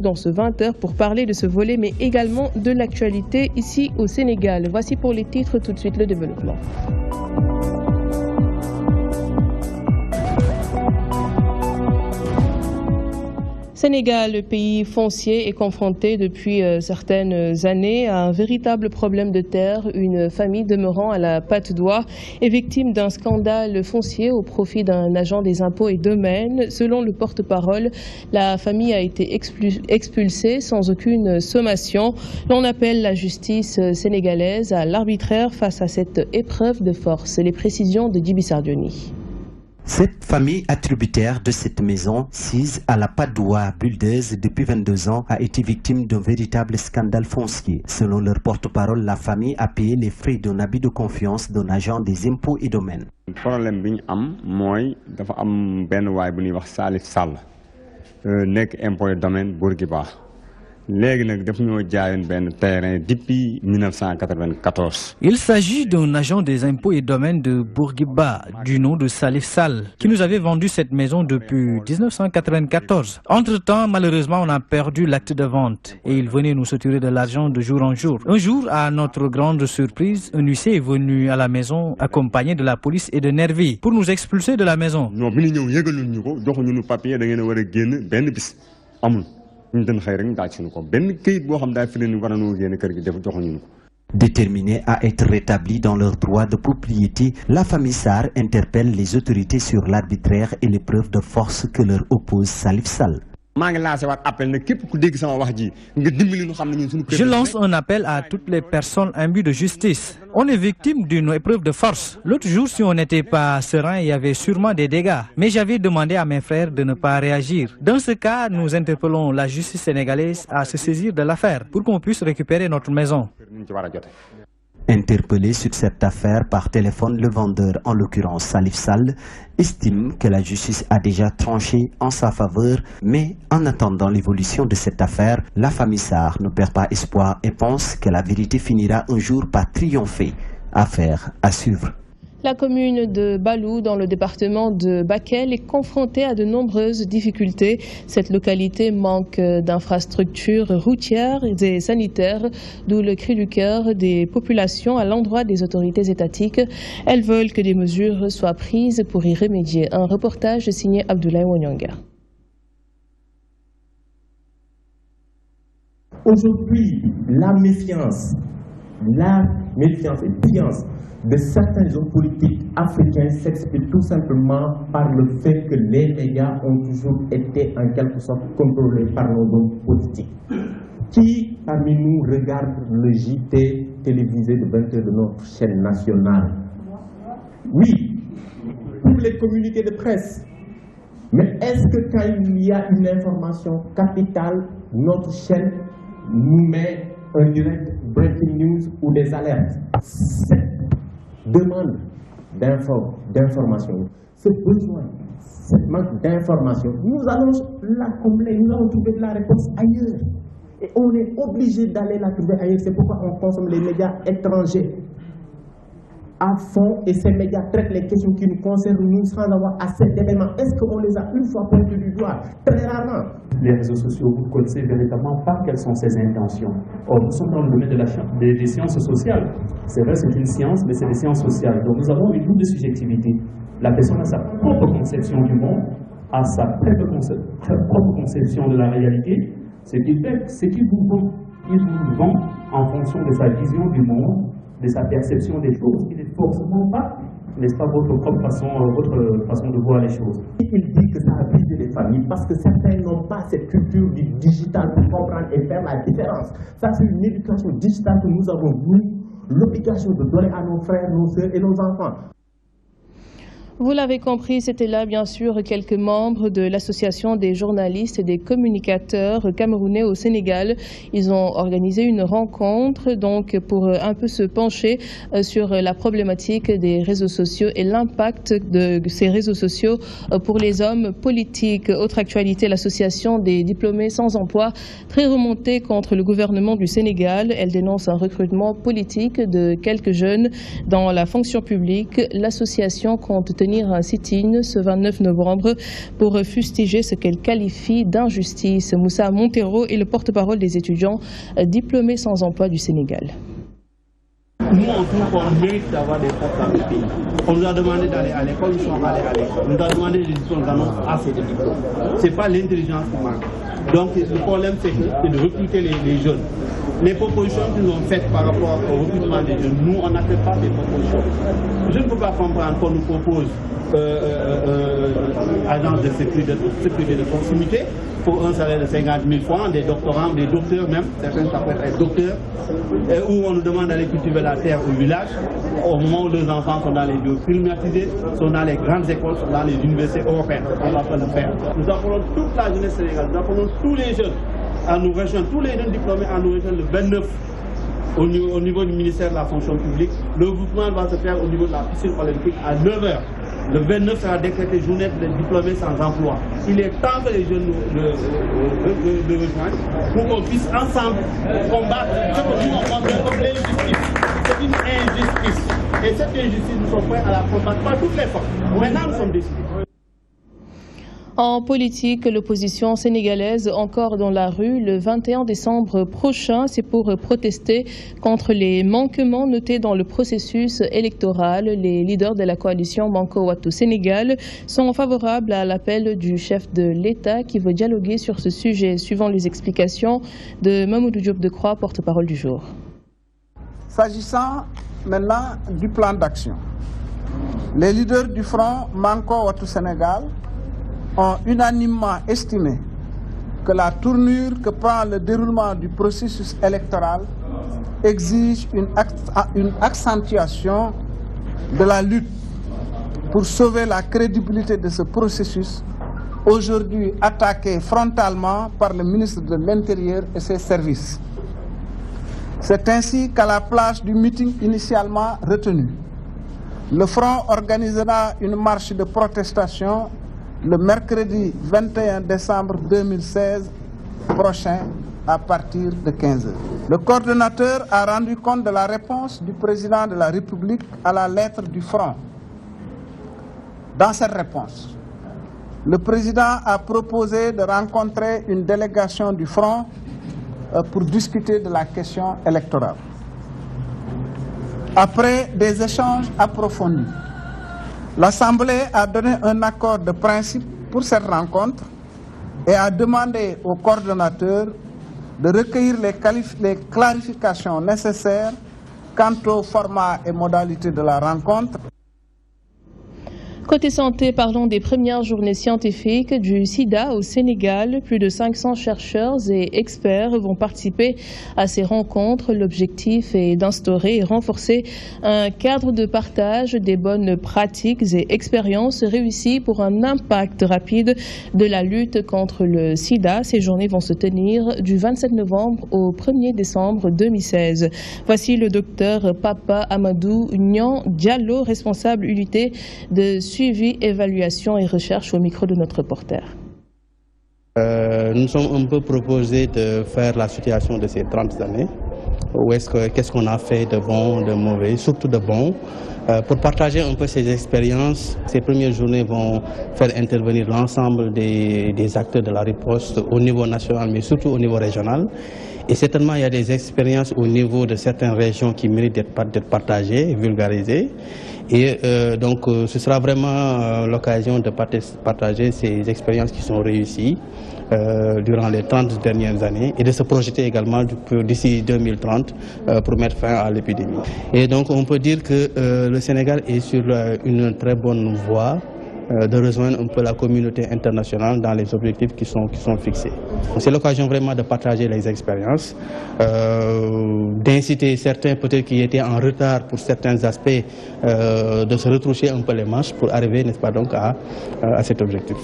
dans ce 20h pour parler de ce volet, mais également de l'actualité ici au Sénégal. Voici pour les titres, tout de suite le développement. Sénégal, le pays foncier, est confronté depuis certaines années à un véritable problème de terre. Une famille demeurant à la patte d'oie est victime d'un scandale foncier au profit d'un agent des impôts et domaines. Selon le porte-parole, la famille a été expulsée sans aucune sommation. L'on appelle la justice sénégalaise à l'arbitraire face à cette épreuve de force. Les précisions de Djibi Sardioni. Cette famille attributaire de cette maison, sise à la Padoua Buldeuse depuis 22 ans, a été victime d'un véritable scandale foncier. Selon leur porte-parole, la famille a payé les frais d'un abus de confiance d'un agent des impôts et domaines. Le problème que nous avons, c'est qu'il y a un homme qui s'appelle Salif Sall, nek impôts et domaines Bourguiba. Depuis 1994. Il s'agit d'un agent des impôts et domaines de Bourguiba, du nom de Salif Sall, qui nous avait vendu cette maison depuis 1994. Entre-temps, malheureusement, on a perdu l'acte de vente et il venait nous soutirer de l'argent de jour en jour. Un jour, à notre grande surprise, un huissier est venu à la maison accompagné de la police et de Nervi pour nous expulser de la maison. Déterminés à être rétablis dans leurs droits de propriété, la famille Sarr interpelle les autorités sur l'arbitraire et l'épreuve de force que leur oppose Salif Sall. Je lance un appel à toutes les personnes imbues de justice. On est victime d'une épreuve de force. L'autre jour, si on n'était pas serein, il y avait sûrement des dégâts. Mais j'avais demandé à mes frères de ne pas réagir. Dans ce cas, nous interpellons la justice sénégalaise à se saisir de l'affaire pour qu'on puisse récupérer notre maison. Interpellé sur cette affaire par téléphone, le vendeur, en l'occurrence Salif Sall, estime que la justice a déjà tranché en sa faveur, mais en attendant l'évolution de cette affaire, la famille Sarr ne perd pas espoir et pense que la vérité finira un jour par triompher. Affaire à suivre. La commune de Balou, dans le département de Bakel, est confrontée à de nombreuses difficultés. Cette localité manque d'infrastructures routières et sanitaires, d'où le cri du cœur des populations à l'endroit des autorités étatiques. Elles veulent que des mesures soient prises pour y remédier. Un reportage signé Abdoulaye Wanyanga. Aujourd'hui, la méfiance et défiance de certains hommes politiques africains s'explique tout simplement par le fait que les médias ont toujours été en quelque sorte contrôlés par nos hommes politiques. Qui parmi nous regarde le JT télévisé de 20h de notre chaîne nationale? Oui, pour les communiqués de presse. Mais est-ce que quand il y a une information capitale, notre chaîne nous met un direct breaking news ou des alertes? Cette demande d'information, ce besoin, cette manque d'information, nous allons la combler, nous allons trouver de la réponse ailleurs. Et on est obligé d'aller la trouver ailleurs. C'est pourquoi on consomme les médias étrangers à fond et ces médias traitent les questions qui nous concernent nous sans avoir assez d'éléments. Est-ce qu'on les a une fois pointés du doigt? Très rarement. Les réseaux sociaux, vous ne connaissez véritablement pas quelles sont ses intentions. Or, nous sommes dans le domaine des sciences sociales. C'est vrai, c'est une science, mais c'est des sciences sociales. Donc, nous avons une double subjectivité. La personne a sa propre conception du monde, a sa propre conception de la réalité. Ce qui fait, c'est qu'il vous vend. Il vous vend en fonction de sa vision du monde, de sa perception des choses, qui n'est forcément pas, n'est-ce pas, votre propre façon de voir les choses. Il dit que ça a brisé les familles parce que certains n'ont pas cette culture du digital pour comprendre et faire la différence. Ça, c'est une éducation digitale que nous avons, nous, l'obligation de donner à nos frères, nos sœurs et nos enfants. Vous l'avez compris, c'était là bien sûr quelques membres de l'association des journalistes et des communicateurs camerounais au Sénégal. Ils ont organisé une rencontre donc pour un peu se pencher sur la problématique des réseaux sociaux et l'impact de ces réseaux sociaux pour les hommes politiques. Autre actualité, l'association des diplômés sans emploi, très remontée contre le gouvernement du Sénégal. Elle dénonce un recrutement politique de quelques jeunes dans la fonction publique. L'association compte tenir tenir un sit-in ce 29 novembre pour fustiger ce qu'elle qualifie d'injustice. Moussa Montero est le porte-parole des étudiants diplômés sans emploi du Sénégal. Nous, on trouve qu'on mérite d'avoir des postes dans le pays. On nous a demandé d'aller à l'école, nous sommes allés à l'école. On nous a demandé des diplômes, nous avons assez de diplômes. Ce n'est pas l'intelligence qui manque. Donc le problème, c'est de recruter les jeunes. Les propositions qu'ils ont faites par rapport au recrutement des jeunes, nous, on n'accepte pas ces propositions. Je ne peux pas comprendre qu'on nous propose agence de sécurité de proximité pour un salaire de 50 000 francs, des doctorants, des docteurs même, certains s'appellent être docteurs, où on nous demande d'aller cultiver la terre au village, au moment où les enfants sont dans les lieux climatisés, sont dans les grandes écoles, sont dans les universités européennes. On ne va pas le faire. Nous appelons toute la jeunesse sénégalaise, nous appelons tous les jeunes à nous rejoindre, tous les jeunes diplômés à nous rejoindre le 29 au niveau du ministère de la fonction publique. Le regroupement va se faire au niveau de la piscine olympique à 9h. Le 29 sera décrété journée des diplômés sans emploi. Il est temps que les jeunes nous rejoignent pour qu'on puisse ensemble combattre ce que nous on considère comme l'injustice. C'est une injustice. Et cette injustice, nous sommes prêts à la combattre par toutes les forces. Maintenant, nous sommes décidés. En politique, l'opposition sénégalaise encore dans la rue le 21 décembre prochain. C'est pour protester contre les manquements notés dans le processus électoral. Les leaders de la coalition Manko Wattu Sénégal sont favorables à l'appel du chef de l'État qui veut dialoguer sur ce sujet, suivant les explications de Mamoudou Diop Decroix, porte-parole du jour. S'agissant maintenant du plan d'action, les leaders du front Manko Wattu Sénégal ont unanimement estimé que la tournure que prend le déroulement du processus électoral exige une accentuation de la lutte pour sauver la crédibilité de ce processus, aujourd'hui attaqué frontalement par le ministre de l'Intérieur et ses services. C'est ainsi qu'à la place du meeting initialement retenu, le Front organisera une marche de protestation le mercredi 21 décembre 2016 prochain à partir de 15h. Le coordonnateur a rendu compte de la réponse du président de la République à la lettre du Front. Dans cette réponse, le président a proposé de rencontrer une délégation du Front pour discuter de la question électorale. Après des échanges approfondis, l'Assemblée a donné un accord de principe pour cette rencontre et a demandé au coordonnateur de recueillir les clarifications nécessaires quant au format et modalités de la rencontre. Côté santé, parlons des premières journées scientifiques du sida au Sénégal. Plus de 500 chercheurs et experts vont participer à ces rencontres. L'objectif est d'instaurer et renforcer un cadre de partage des bonnes pratiques et expériences réussies pour un impact rapide de la lutte contre le sida. Ces journées vont se tenir du 27 novembre au 1er décembre 2016. Voici le docteur Papa Amadou Nyan Diallo, responsable unité de suivi, évaluation et recherche au micro de notre reporter. Nous sommes un peu proposés de faire la situation de ces 30 années. Qu'est-ce qu'on a fait de bon, de mauvais, surtout de bon, pour partager un peu ces expériences. Ces premières journées vont faire intervenir l'ensemble des acteurs de la riposte au niveau national, mais surtout au niveau régional. Et certainement, il y a des expériences au niveau de certaines régions qui méritent d'être partagées, vulgarisées. Et donc, ce sera vraiment l'occasion de partager ces expériences qui sont réussies durant les 30 dernières années et de se projeter également d'ici 2030 pour mettre fin à l'épidémie. Et donc, on peut dire que le Sénégal est sur une très bonne voie de rejoindre un peu la communauté internationale dans les objectifs qui sont fixés. C'est l'occasion vraiment de partager les expériences, d'inciter certains peut-être qui étaient en retard pour certains aspects, de se retroucher un peu les manches pour arriver, n'est-ce pas, donc à cet objectif.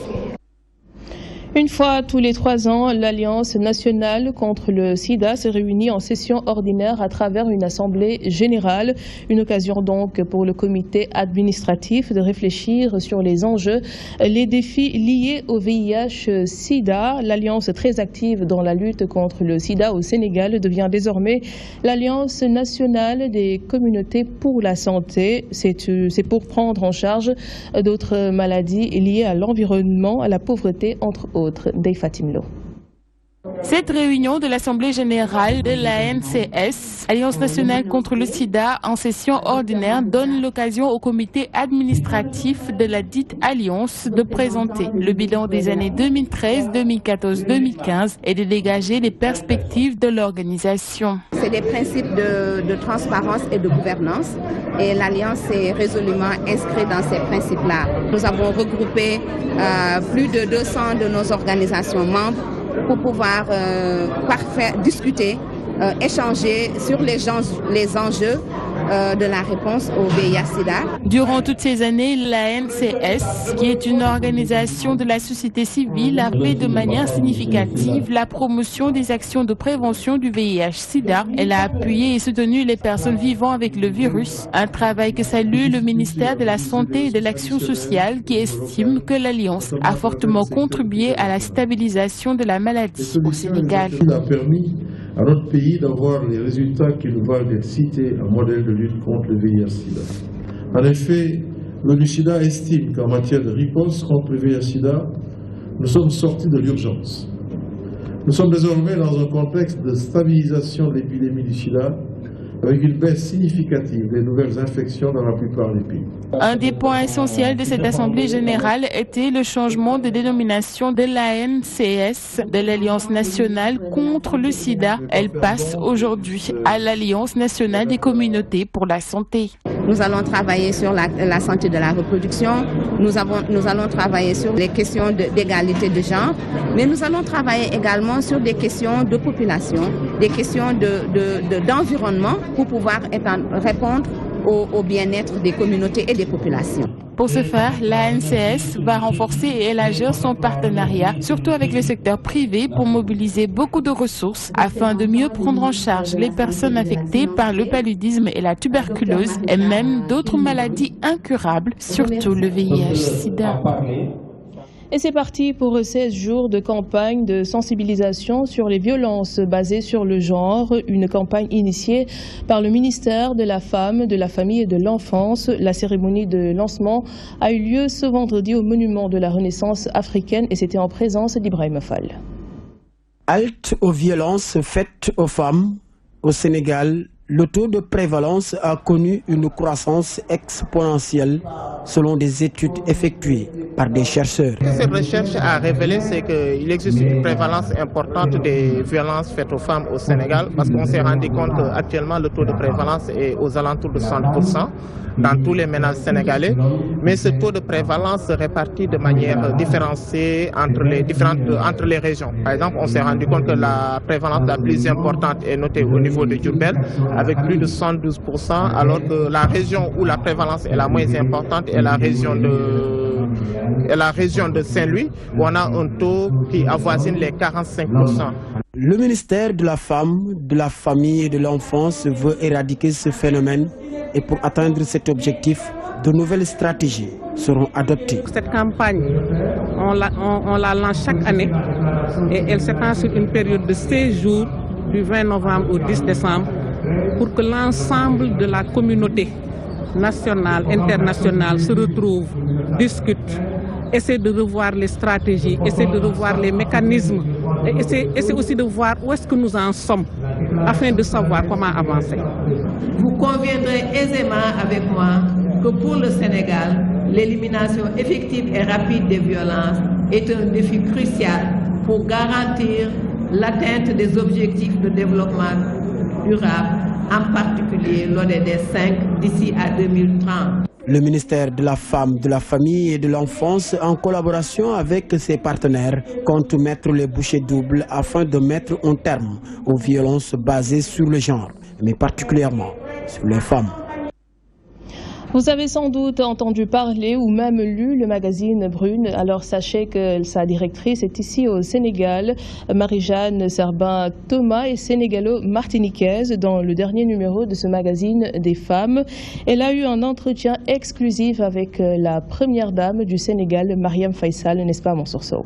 Une fois tous les 3 ans, l'Alliance nationale contre le sida se réunit en session ordinaire à travers une assemblée générale. Une occasion donc pour le comité administratif de réfléchir sur les enjeux, les défis liés au VIH-Sida. L'Alliance très active dans la lutte contre le sida au Sénégal devient désormais l'Alliance nationale des communautés pour la santé. C'est pour prendre en charge d'autres maladies liées à l'environnement, à la pauvreté, entre autres. Cette réunion de l'Assemblée générale de l'ANCS, Alliance nationale contre le sida, en session ordinaire, donne l'occasion au comité administratif de la dite Alliance de présenter le bilan des années 2013, 2014, 2015 et de dégager les perspectives de l'organisation. C'est des principes de transparence et de gouvernance et l'Alliance est résolument inscrite dans ces principes-là. Nous avons regroupé plus de 200 de nos organisations membres pour pouvoir discuter, échanger sur les enjeux de la réponse au VIH-Sida. Durant toutes ces années, l'ANCS, qui est une organisation de la société civile, a fait de manière significative la promotion des actions de prévention du VIH-Sida. Elle a appuyé et soutenu les personnes vivant avec le virus, un travail que salue le ministère de la Santé et de l'Action sociale qui estime que l'Alliance a fortement contribué à la stabilisation de la maladie au Sénégal. Il a permis à notre pays d'avoir les résultats qui nous valent d'être cités en modèle de lutte contre le VIH-Sida. En effet, l'ONU-SIDA estime qu'en matière de riposte contre le VIH-Sida, nous sommes sortis de l'urgence. Nous sommes désormais dans un contexte de stabilisation de l'épidémie du sida, avec une baisse significative des nouvelles infections dans la plupart des pays. Un des points essentiels de cette Assemblée générale était le changement de dénomination de l'ANCS, de l'Alliance nationale contre le sida. Elle passe aujourd'hui à l'Alliance nationale des communautés pour la santé. Nous allons travailler sur la santé de la reproduction, nous allons travailler sur les questions d'égalité de genre, mais nous allons travailler également sur des questions de population, des questions d'environnement pour pouvoir répondre au bien-être des communautés et des populations. Pour ce faire, l'ANCS va renforcer et élargir son partenariat, surtout avec le secteur privé, pour mobiliser beaucoup de ressources afin de mieux prendre en charge les personnes affectées par le paludisme et la tuberculose et même d'autres maladies incurables, surtout le VIH-Sida. Et c'est parti pour 16 jours de campagne de sensibilisation sur les violences basées sur le genre, une campagne initiée par le ministère de la Femme, de la Famille et de l'Enfance. La cérémonie de lancement a eu lieu ce vendredi au Monument de la Renaissance africaine et c'était en présence d'Ibrahim Fall. Halte aux violences faites aux femmes au Sénégal. Le taux de prévalence a connu une croissance exponentielle selon des études effectuées par des chercheurs. Ce que cette recherche a révélé, c'est qu'il existe une prévalence importante des violences faites aux femmes au Sénégal, parce qu'on s'est rendu compte qu'actuellement le taux de prévalence est aux alentours de 60% dans tous les ménages sénégalais, mais ce taux de prévalence se répartit de manière différenciée entre les régions. Par exemple, on s'est rendu compte que la prévalence la plus importante est notée au niveau de Diourbel, avec plus de 112%, alors que la région où la prévalence est la moins importante est la région de Saint-Louis, où on a un taux qui avoisine les 45%. Le ministère de la Femme, de la Famille et de l'Enfance veut éradiquer ce phénomène et pour atteindre cet objectif, de nouvelles stratégies seront adoptées. Cette campagne, on la lance chaque année et elle s'étend sur une période de 16 jours, du 20 novembre au 10 décembre, pour que l'ensemble de la communauté nationale, internationale se retrouve, discute, essaie de revoir les stratégies, essaie de revoir les mécanismes et essaie aussi de voir où est-ce que nous en sommes afin de savoir comment avancer. Vous conviendrez aisément avec moi que pour le Sénégal, l'élimination effective et rapide des violences est un défi crucial pour garantir l'atteinte des objectifs de développement durable, en particulier l'ODD 5 d'ici à 2030. Le ministère de la Femme, de la Famille et de l'Enfance, en collaboration avec ses partenaires, compte mettre les bouchées doubles afin de mettre un terme aux violences basées sur le genre, mais particulièrement sur les femmes. Vous avez sans doute entendu parler ou même lu le magazine Brune. Alors sachez que sa directrice est ici au Sénégal. Marie-Jeanne Serbin-Thomas est sénégalo-martiniquaise dans le dernier numéro de ce magazine des femmes. Elle a eu un entretien exclusif avec la première dame du Sénégal, Marième Faye Sall, n'est-ce pas, Mansour Sow?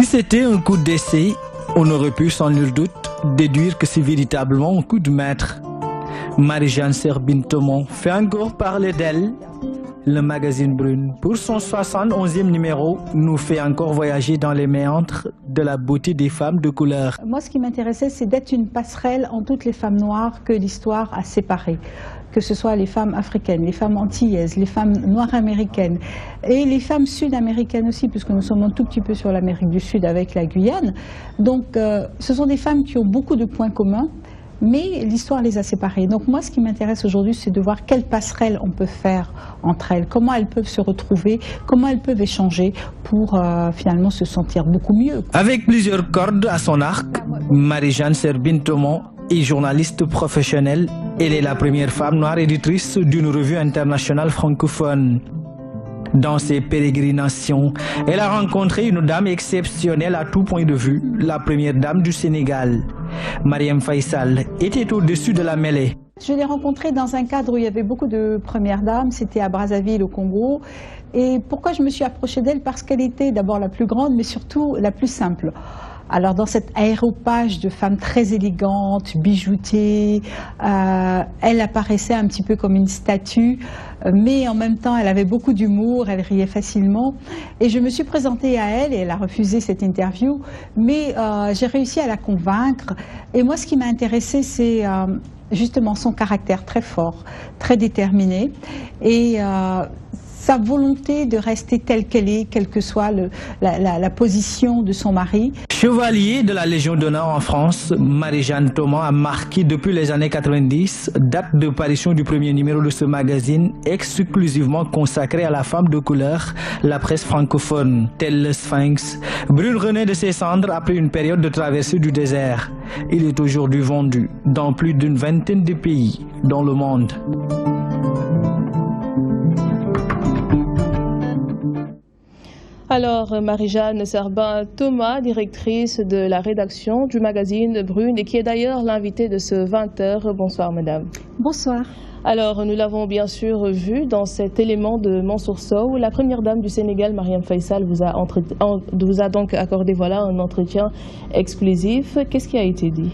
Si c'était un coup d'essai, on aurait pu sans nul doute déduire que c'est véritablement un coup de maître. Marie-Jeanne Serbin-Thomas fait encore parler d'elle. Le magazine Brune, pour son 71e numéro, nous fait encore voyager dans les méandres de la beauté des femmes de couleur. Moi, ce qui m'intéressait, c'est d'être une passerelle en toutes les femmes noires que l'histoire a séparées. Que ce soit les femmes africaines, les femmes antillaises, les femmes noires américaines et les femmes sud-américaines aussi, puisque nous sommes un tout petit peu sur l'Amérique du Sud avec la Guyane. Donc, ce sont des femmes qui ont beaucoup de points communs, mais l'histoire les a séparées. Donc moi, ce qui m'intéresse aujourd'hui, c'est de voir quelle passerelle on peut faire entre elles, comment elles peuvent se retrouver, comment elles peuvent échanger pour finalement se sentir beaucoup mieux. Avec plusieurs cordes à son arc, Marie-Jeanne Serbin-Thomas est journaliste professionnelle. Elle est la première femme noire éditrice d'une revue internationale francophone. Dans ses pérégrinations, elle a rencontré une dame exceptionnelle à tout point de vue, la première dame du Sénégal. Marième Faye Sall était au-dessus de la mêlée. Je l'ai rencontrée dans un cadre où il y avait beaucoup de premières dames, c'était à Brazzaville au Congo. Et pourquoi je me suis approchée d'elle? Parce qu'elle était d'abord la plus grande, mais surtout la plus simple. Alors dans cet aéropage de femmes très élégantes, bijoutées, elle apparaissait un petit peu comme une statue, mais en même temps elle avait beaucoup d'humour, elle riait facilement. Et je me suis présentée à elle et elle a refusé cette interview, mais j'ai réussi à la convaincre. Et moi ce qui m'a intéressée, c'est justement son caractère très fort, très déterminé, et sa volonté de rester telle qu'elle est, quelle que soit la position de son mari. Chevalier de la Légion d'honneur en France, Marie-Jeanne Thomas a marqué depuis les années 90, date de parution du premier numéro de ce magazine, exclusivement consacré à la femme de couleur, la presse francophone. Tel le Sphinx, Brune renaît de ses cendres après une période de traversée du désert. Il est aujourd'hui vendu dans plus d'une vingtaine de pays dans le monde. Alors, Marie-Jeanne Serbin-Thomas, directrice de la rédaction du magazine Brune et qui est d'ailleurs l'invitée de ce 20h. Bonsoir, madame. Bonsoir. Alors, nous l'avons bien sûr vu dans cet élément de Mansour Sow. La première dame du Sénégal, Marième Faye Sall, vous a donc accordé un entretien exclusif. Qu'est-ce qui a été dit?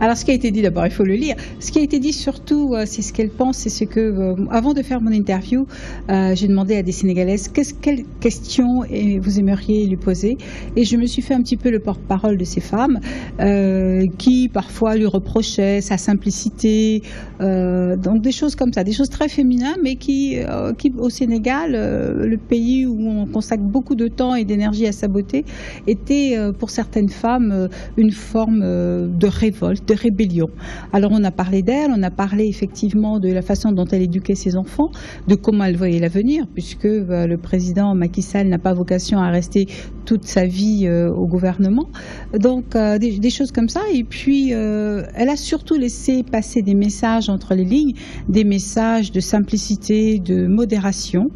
Alors, ce qui a été dit, d'abord, il faut le lire. Ce qui a été dit, surtout, c'est ce qu'elle pense. C'est ce que, avant de faire mon interview, j'ai demandé à des Sénégalaises quelles questions vous aimeriez lui poser. Et je me suis fait un petit peu le porte-parole de ces femmes qui, parfois, lui reprochaient sa simplicité. Donc, des choses comme ça, des choses très féminines, mais qui au Sénégal, le pays où on consacre beaucoup de temps et d'énergie à sa beauté, était, pour certaines femmes, une forme de révolte, de rébellion. Alors on a parlé d'elle, on a parlé effectivement de la façon dont elle éduquait ses enfants, de comment elle voyait l'avenir, puisque le président Macky Sall n'a pas vocation à rester toute sa vie au gouvernement. Donc des choses comme ça. Et puis elle a surtout laissé passer des messages entre les lignes, des messages de simplicité, de modération.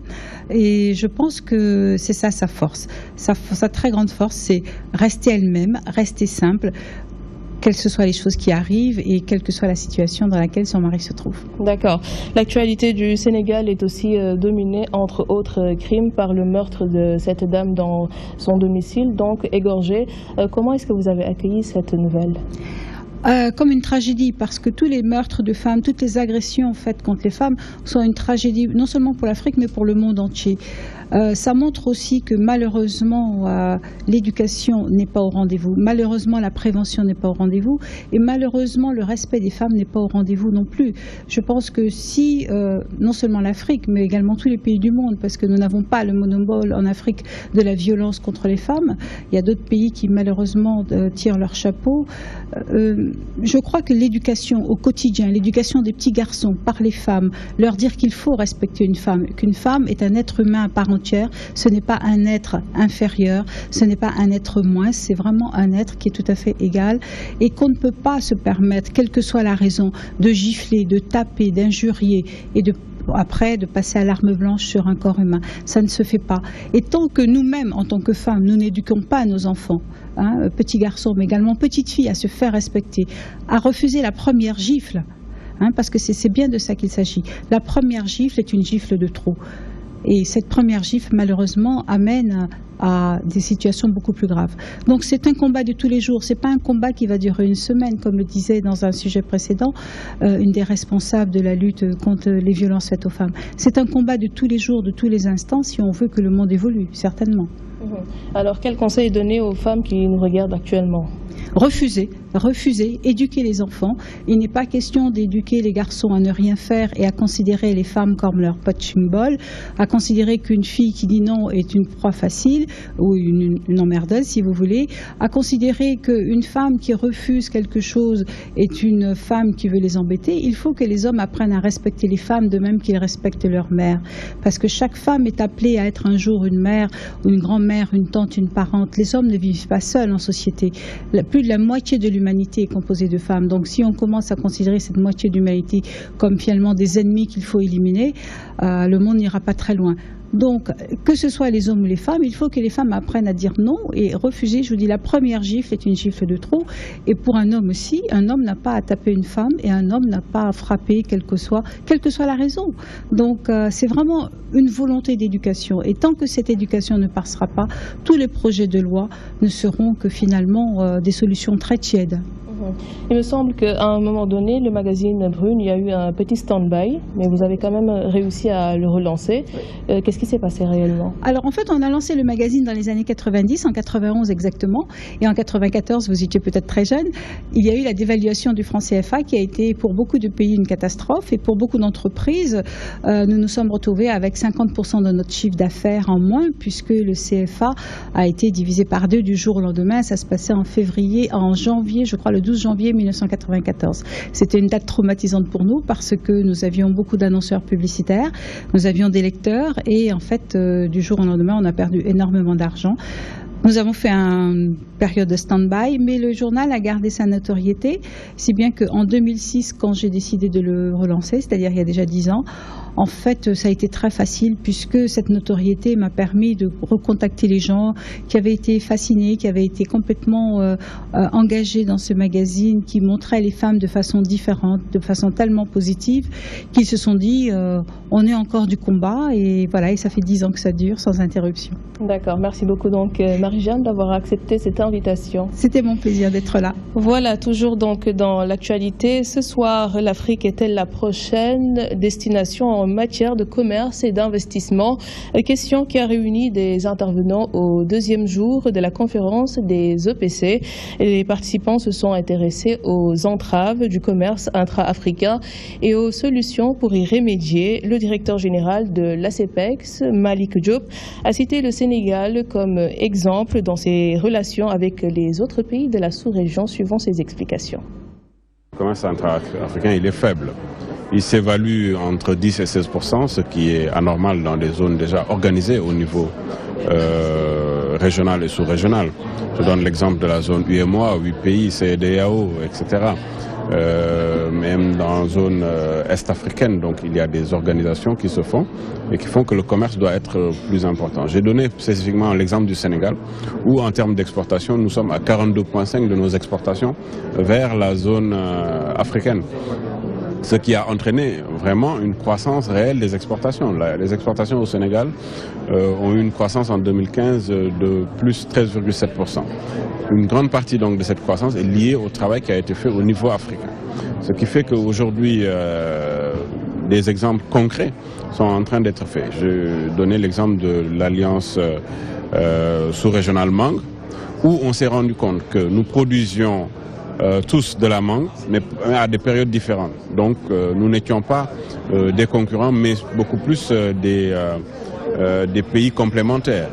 Et je pense que c'est ça sa force. Sa très grande force, c'est rester elle-même, rester simple, quelles que soient les choses qui arrivent et quelle que soit la situation dans laquelle son mari se trouve. D'accord. L'actualité du Sénégal est aussi dominée, entre autres crimes, par le meurtre de cette dame dans son domicile, donc égorgée. Comment est-ce que vous avez accueilli cette nouvelle ? Comme une tragédie, parce que tous les meurtres de femmes, toutes les agressions faites contre les femmes sont une tragédie, non seulement pour l'Afrique, mais pour le monde entier. Ça montre aussi que malheureusement, l'éducation n'est pas au rendez-vous. Malheureusement, la prévention n'est pas au rendez-vous. Et malheureusement, le respect des femmes n'est pas au rendez-vous non plus. Je pense que si, non seulement l'Afrique, mais également tous les pays du monde, parce que nous n'avons pas le monopole en Afrique de la violence contre les femmes, il y a d'autres pays qui malheureusement tirent leur chapeau. je crois que l'éducation au quotidien, l'éducation des petits garçons par les femmes, leur dire qu'il faut respecter une femme, qu'une femme est un être humain à part entière, ce n'est pas un être inférieur, ce n'est pas un être moins, c'est vraiment un être qui est tout à fait égal et qu'on ne peut pas se permettre, quelle que soit la raison, de gifler, de taper, d'injurier et après de passer à l'arme blanche sur un corps humain. Ça ne se fait pas. Et tant que nous-mêmes, en tant que femmes, nous n'éduquons pas nos enfants, petits garçons, mais également petites filles, à se faire respecter, à refuser la première gifle, parce que c'est bien de ça qu'il s'agit. La première gifle est une gifle de trop. Et cette première gifle, malheureusement, amène à des situations beaucoup plus graves. Donc c'est un combat de tous les jours, c'est pas un combat qui va durer une semaine, comme le disait dans un sujet précédent une des responsables de la lutte contre les violences faites aux femmes. C'est un combat de tous les jours, de tous les instants, si on veut que le monde évolue, certainement. Alors quel conseil donner aux femmes qui nous regardent actuellement? Refuser, éduquer les enfants. Il n'est pas question d'éduquer les garçons à ne rien faire et à considérer les femmes comme leur punching ball, à considérer qu'une fille qui dit non est une proie facile ou une emmerdeuse si vous voulez, à considérer qu'une femme qui refuse quelque chose est une femme qui veut les embêter. Il faut que les hommes apprennent à respecter les femmes de même qu'ils respectent leur mère. Parce que chaque femme est appelée à être un jour une mère, une grand-mère, une tante, une parente. Les hommes ne vivent pas seuls en société. Plus de la moitié de l'humanité est composée de femmes. Donc si on commence à considérer cette moitié de l'humanité comme finalement des ennemis qu'il faut éliminer, le monde n'ira pas très loin. Donc, que ce soit les hommes ou les femmes, il faut que les femmes apprennent à dire non et refuser. Je vous dis, la première gifle est une gifle de trop. Et pour un homme aussi, un homme n'a pas à taper une femme et un homme n'a pas à frapper, quelle que soit la raison. Donc, c'est vraiment une volonté d'éducation. Et tant que cette éducation ne passera pas, tous les projets de loi ne seront que finalement des solutions très tièdes. Il me semble qu'à un moment donné, le magazine Brune, il y a eu un petit stand-by, mais vous avez quand même réussi à le relancer. Qu'est-ce qui s'est passé réellement? Alors en fait, on a lancé le magazine dans les années 90, en 91 exactement, et en 94, vous étiez peut-être très jeune, il y a eu la dévaluation du franc CFA qui a été pour beaucoup de pays une catastrophe, et pour beaucoup d'entreprises, nous nous sommes retrouvés avec 50% de notre chiffre d'affaires en moins, puisque le CFA a été divisé par 2 du jour au lendemain. Ça se passait en janvier, je crois le 12 janvier 1994. C'était une date traumatisante pour nous parce que nous avions beaucoup d'annonceurs publicitaires, nous avions des lecteurs et en fait, du jour au lendemain, on a perdu énormément d'argent. Nous avons fait une période de stand-by, mais le journal a gardé sa notoriété, si bien qu'en 2006, quand j'ai décidé de le relancer, c'est-à-dire il y a déjà 10 ans, en fait, ça a été très facile puisque cette notoriété m'a permis de recontacter les gens qui avaient été fascinés, qui avaient été complètement engagés dans ce magazine, qui montrait les femmes de façon différente, de façon tellement positive, qu'ils se sont dit on est encore du combat et voilà, et ça fait 10 ans que ça dure sans interruption. D'accord, merci beaucoup donc Marie-Jeanne d'avoir accepté cette invitation. C'était mon plaisir d'être là. Voilà, toujours donc dans l'actualité, ce soir, l'Afrique est-elle la prochaine destination en matière de commerce et d'investissement? Question qui a réuni des intervenants au 2e jour de la conférence des EPC. Les participants se sont intéressés aux entraves du commerce intra-africain et aux solutions pour y remédier. Le directeur général de l'ACPEX, Malik Diop, a cité le Sénégal comme exemple dans ses relations avec les autres pays de la sous-région, suivant ses explications. Le commerce intra-africain, il est faible. Il s'évalue entre 10 et 16%, ce qui est anormal dans des zones déjà organisées au niveau régional et sous-régional. Je donne l'exemple de la zone UEMOA, 8 pays, CEDEAO, etc. Même dans la zone est-africaine, donc il y a des organisations qui se font et qui font que le commerce doit être plus important. J'ai donné spécifiquement l'exemple du Sénégal, où en termes d'exportation, nous sommes à 42,5% de nos exportations vers la zone africaine. Ce qui a entraîné vraiment une croissance réelle des exportations. Les exportations au Sénégal ont eu une croissance en 2015 de plus 13,7%. Une grande partie donc de cette croissance est liée au travail qui a été fait au niveau africain. Ce qui fait qu'aujourd'hui, des exemples concrets sont en train d'être faits. Je donnais l'exemple de l'Alliance sous-régionale mangue, où on s'est rendu compte que nous produisions tous de la mangue, mais à des périodes différentes. Donc nous n'étions pas des concurrents, mais beaucoup plus des pays complémentaires.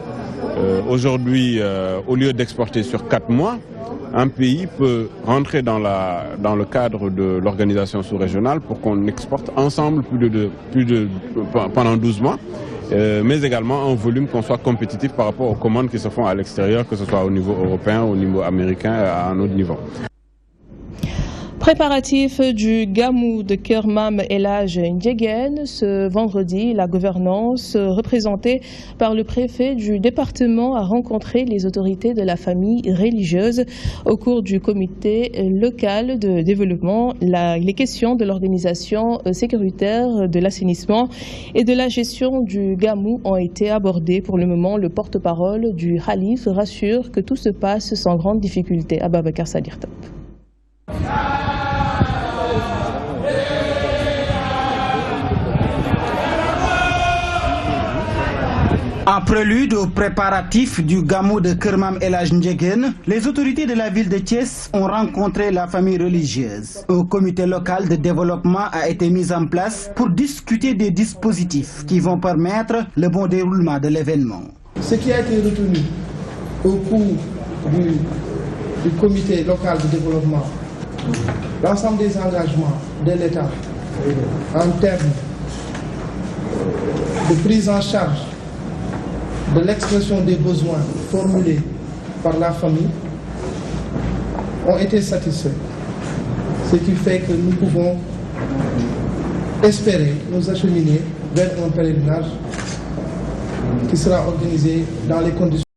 Aujourd'hui, au lieu d'exporter sur 4 mois, un pays peut rentrer dans le cadre de l'organisation sous-régionale pour qu'on exporte ensemble pendant 12 mois, mais également un volume qu'on soit compétitif par rapport aux commandes qui se font à l'extérieur, que ce soit au niveau européen, au niveau américain, à un autre niveau. Préparatif du Gamou de Keur Mam El Hadj Ndiéguène. Ce vendredi, la gouvernance représentée par le préfet du département a rencontré les autorités de la famille religieuse. Au cours du comité local de développement, les questions de l'organisation sécuritaire, de l'assainissement et de la gestion du Gamou ont été abordées. Pour le moment, le porte-parole du Khalif rassure que tout se passe sans grande difficulté. Ababakar Sadir Top. En prélude aux préparatifs du Gamou de Keur Mam El Hadj Ndiéguène, les autorités de la ville de Thiès ont rencontré la famille religieuse. Un comité local de développement a été mis en place pour discuter des dispositifs qui vont permettre le bon déroulement de l'événement. Ce qui a été retenu au cours du comité local de développement, l'ensemble des engagements de l'État en termes de prise en charge de l'expression des besoins formulés par la famille ont été satisfaits. Ce qui fait que nous pouvons espérer nous acheminer vers un pèlerinage qui sera organisé dans les conditions